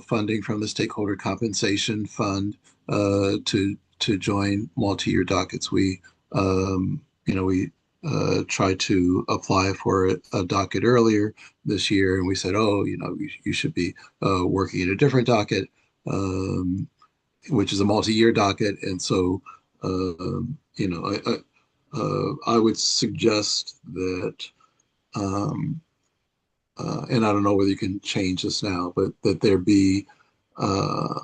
funding from the Stakeholder Compensation Fund to join multi-year dockets. We tried to apply for a docket earlier this year, and we said, oh, you should be working in a different docket, which is a multi-year docket. And so, I would suggest that, um, and I don't know whether you can change this now, but that there be uh,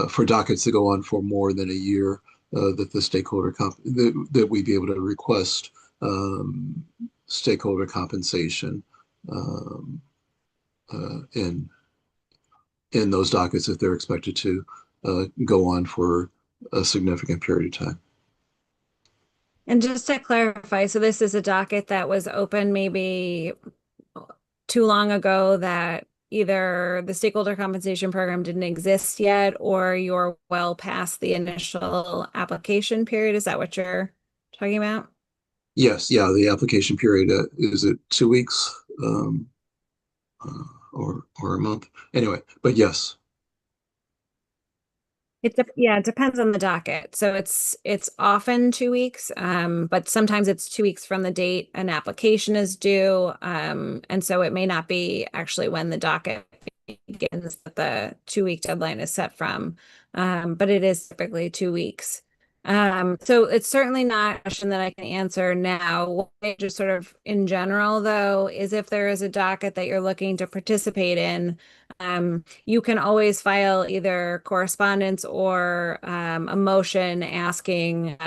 for dockets to go on for more than a year, that that we be able to request um, stakeholder compensation um, in those dockets if they're expected to go on for a significant period of time.
And just to clarify, so this is a docket that was open maybe too long ago that either the stakeholder compensation program didn't exist yet or you're well past the initial application period. Is that what you're talking about?
Yes, yeah, the application period is it 2 weeks or a month? Anyway, but yes.
Yeah, it depends on the docket. So it's often 2 weeks, but sometimes it's 2 weeks from the date an application is due. And so it may not be actually when the docket begins that the 2 week deadline is set from. But it is typically 2 weeks. So it's certainly not a question that I can answer now. Just sort of in general, though, is if there is a docket that you're looking to participate in, you can always file either correspondence or a motion asking,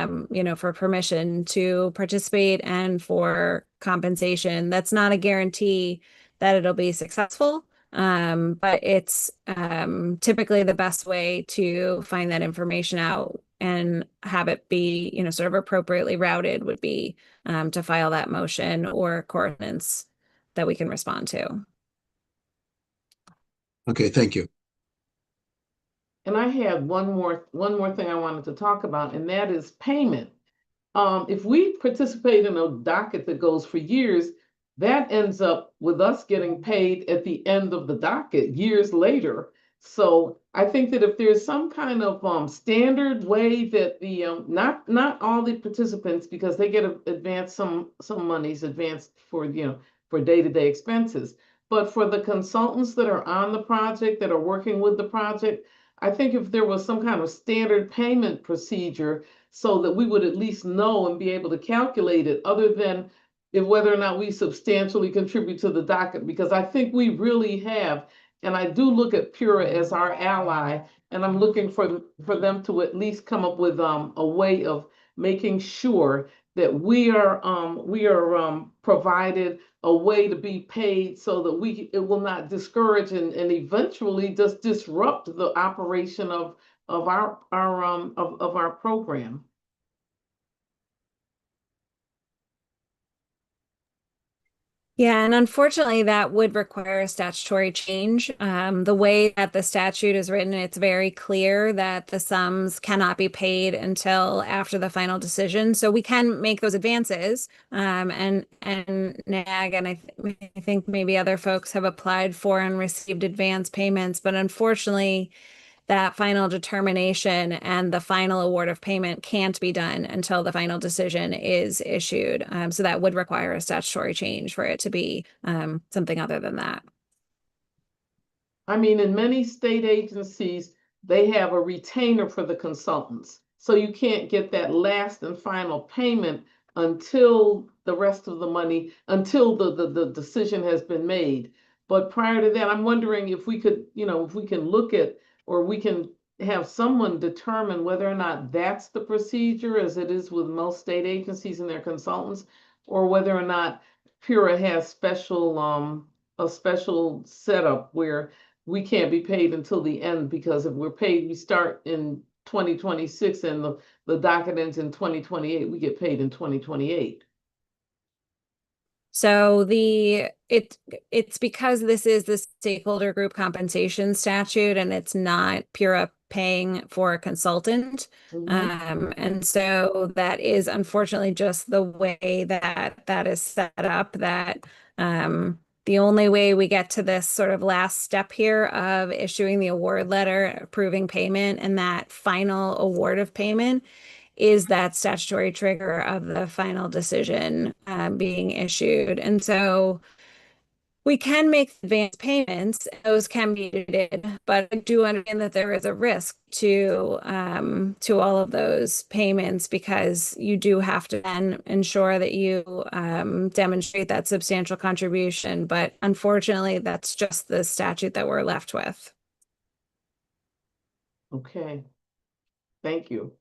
for permission to participate and for compensation. That's not a guarantee that it'll be successful, but it's typically the best way to find that information out and have it be, sort of appropriately routed would be to file that motion or correspondence that we can respond to.
Okay, thank you.
And I had one more thing I wanted to talk about, and that is payment. If we participate in a docket that goes for years, that ends up with us getting paid at the end of the docket years later. So I think that if there's some kind of standard way that the not all the participants, because they get advanced some monies advanced for for day-to-day expenses, but for the consultants that are on the project that are working with the project, I think if there was some kind of standard payment procedure so that we would at least know and be able to calculate it, other than if whether or not we substantially contribute to the docket, because I think we really have. And I do look at Pura as our ally, and I'm looking for them to at least come up with a way of making sure that we are provided a way to be paid so that it will not discourage and eventually just disrupt the operation of our program.
Yeah, and unfortunately, that would require a statutory change. The way that the statute is written, it's very clear that the sums cannot be paid until after the final decision. So we can make those advances, and NAG and I think maybe other folks have applied for and received advance payments, but unfortunately, that final determination and the final award of payment can't be done until the final decision is issued. So that would require a statutory change for it to be something other than that.
I mean, in many state agencies, they have a retainer for the consultants. So you can't get that last and final payment until the rest of the money, until the decision has been made. But prior to that, I'm wondering if we could, if we can look at, or we can have someone determine whether or not that's the procedure as it is with most state agencies and their consultants, or whether or not Pura has a special setup where we can't be paid until the end, because if we're paid, we start in 2026 and the docket ends in 2028, we get paid in 2028.
So it's because this is the stakeholder group compensation statute and it's not Pura paying for a consultant. And so that is unfortunately just the way that that is set up, that the only way we get to this sort of last step here of issuing the award letter, approving payment, and that final award of payment is that statutory trigger of the final decision being issued. And so we can make advance payments, those can be did, but I do understand that there is a risk to all of those payments, because you do have to then ensure that you demonstrate that substantial contribution. But unfortunately, that's just the statute that we're left with.
Okay, thank you.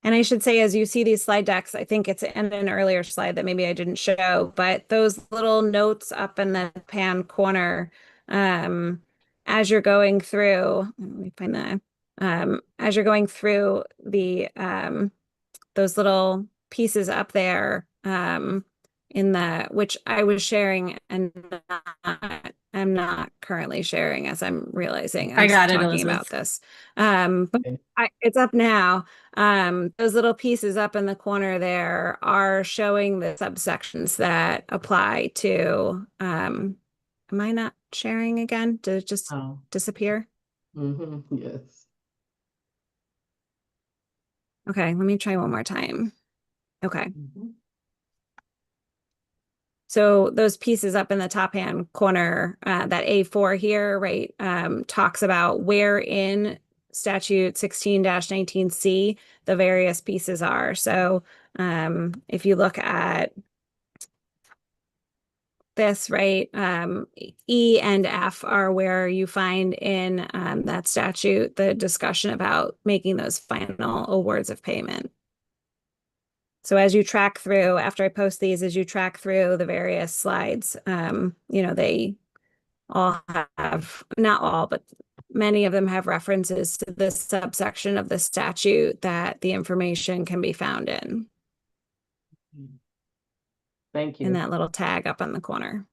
And I should say, as you see these slide decks, I think it's in an earlier slide that maybe I didn't show, but those little notes up in the pan corner, as you're going through, let me find that, as you're going through those little pieces up there, which I was sharing and I'm not currently sharing as I'm realizing
I got it,
talking
Elizabeth.
about this. But it's up now. Those little pieces up in the corner there are showing the subsections that apply to, am I not sharing again? Did it just disappear?
Yes.
Okay, let me try one more time. Okay. So those pieces up in the top hand corner, that A4 here, right, talks about where in statute 16-19C the various pieces are. So if you look at this, right, E and F are where you find in that statute the discussion about making those final awards of payment. So as you track through, after I post these, as you track through the various slides, they all have, not all, but many of them have references to this subsection of the statute that the information can be found in.
Thank you.
In that little tag up in the corner.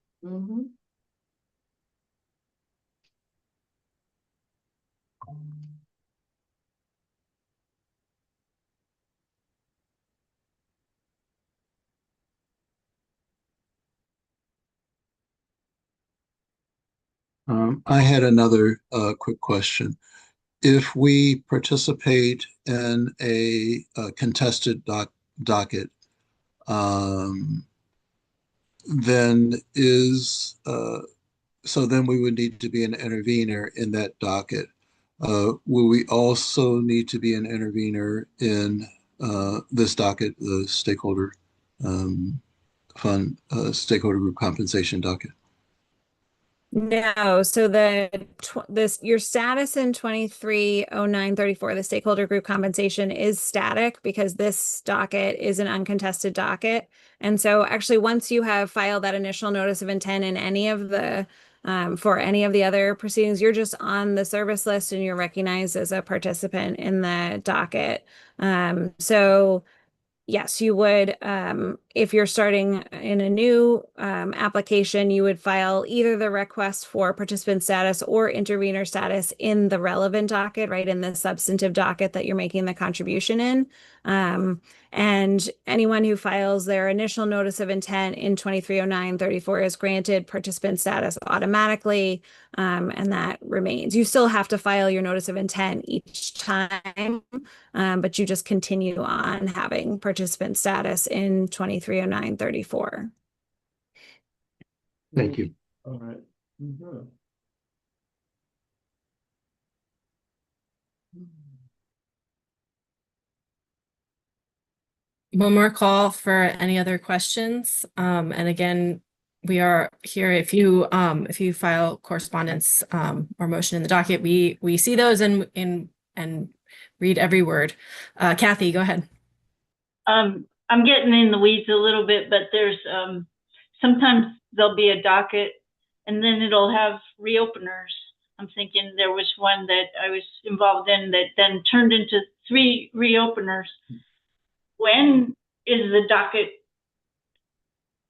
I had another quick question. If we participate in a contested docket, um, then then we would need to be an intervener in that docket. Will we also need to be an intervener in this docket, the stakeholder stakeholder group compensation docket?
No, so your status in 230934, the stakeholder group compensation, is static because this docket is an uncontested docket. And so actually once you have filed that initial notice of intent in any of the for any of the other proceedings, you're just on the service list and you're recognized as a participant in the docket. So yes, you would. If you're starting in a new application, you would file either the request for participant status or intervener status in the relevant docket, right, in the substantive docket that you're making the contribution in. And anyone who files their initial notice of intent in 230934 is granted participant status automatically, and that remains. You still have to file your notice of intent each time, but you just continue on having participant status in 230934.
Thank you.
All right.
One more call for any other questions. And again, we are here if you file correspondence or motion in the docket, we see those and read every word. Kathy, go ahead.
I'm getting in the weeds a little bit, but there's sometimes there'll be a docket and then it'll have reopeners. I'm thinking there was one that I was involved in that then turned into 3 reopeners. When is the docket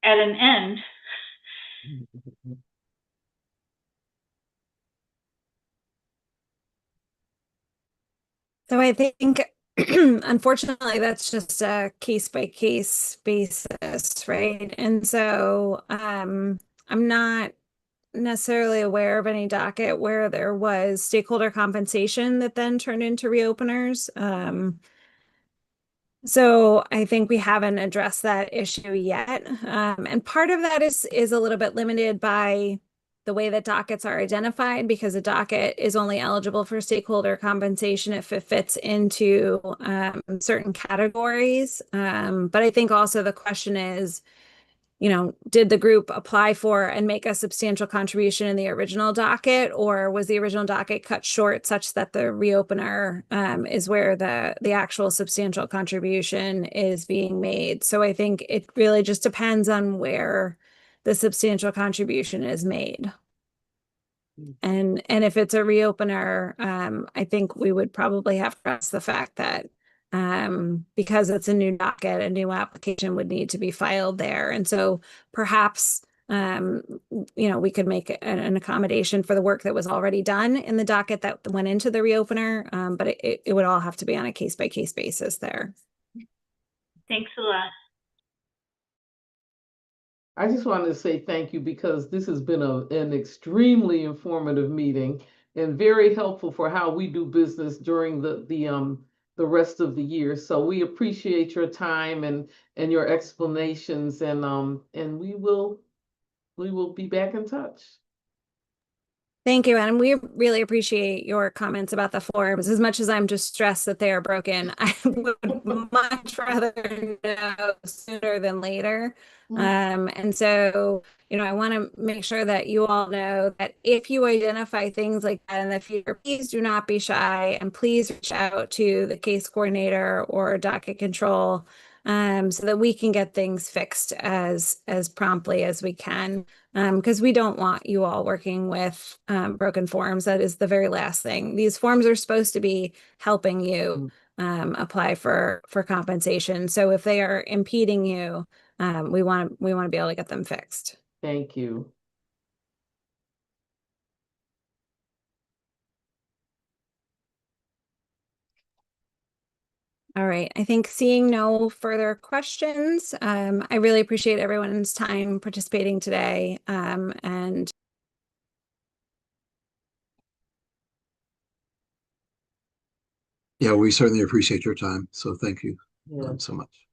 at an end?
So I think, unfortunately, that's just a case by case basis, right? And so I'm not necessarily aware of any docket where there was stakeholder compensation that then turned into reopeners. So I think we haven't addressed that issue yet. And part of that is a little bit limited by the way that dockets are identified, because a docket is only eligible for stakeholder compensation if it fits into certain categories. But I think also the question is, did the group apply for and make a substantial contribution in the original docket, or was the original docket cut short such that the reopener is where the actual substantial contribution is being made? So I think it really just depends on where the substantial contribution is made. And if it's a reopener, I think we would probably have to address the fact that because it's a new docket, a new application would need to be filed there. And so perhaps we could make an accommodation for the work that was already done in the docket that went into the reopener, but it would all have to be on a case by case basis there.
Thanks a lot.
I just wanted to say thank you because this has been an extremely informative meeting and very helpful for how we do business during the rest of the year. So we appreciate your time and your explanations, and we will be back in touch.
Thank you, and we really appreciate your comments about the forms. As much as I'm just stressed that they are broken, I would much rather know sooner than later. And so, I want to make sure that you all know that if you identify things like that in the future, please do not be shy, and please reach out to the case coordinator or docket control so that we can get things fixed as promptly as we can. Because we don't want you all working with broken forms. That is the very last thing. These forms are supposed to be helping you apply for compensation. So if they are impeding you, we want to be able to get them fixed.
Thank you.
All right. I think seeing no further questions, I really appreciate everyone's time participating today. And
Yeah, we certainly appreciate your time. So thank you
Yeah.
so much.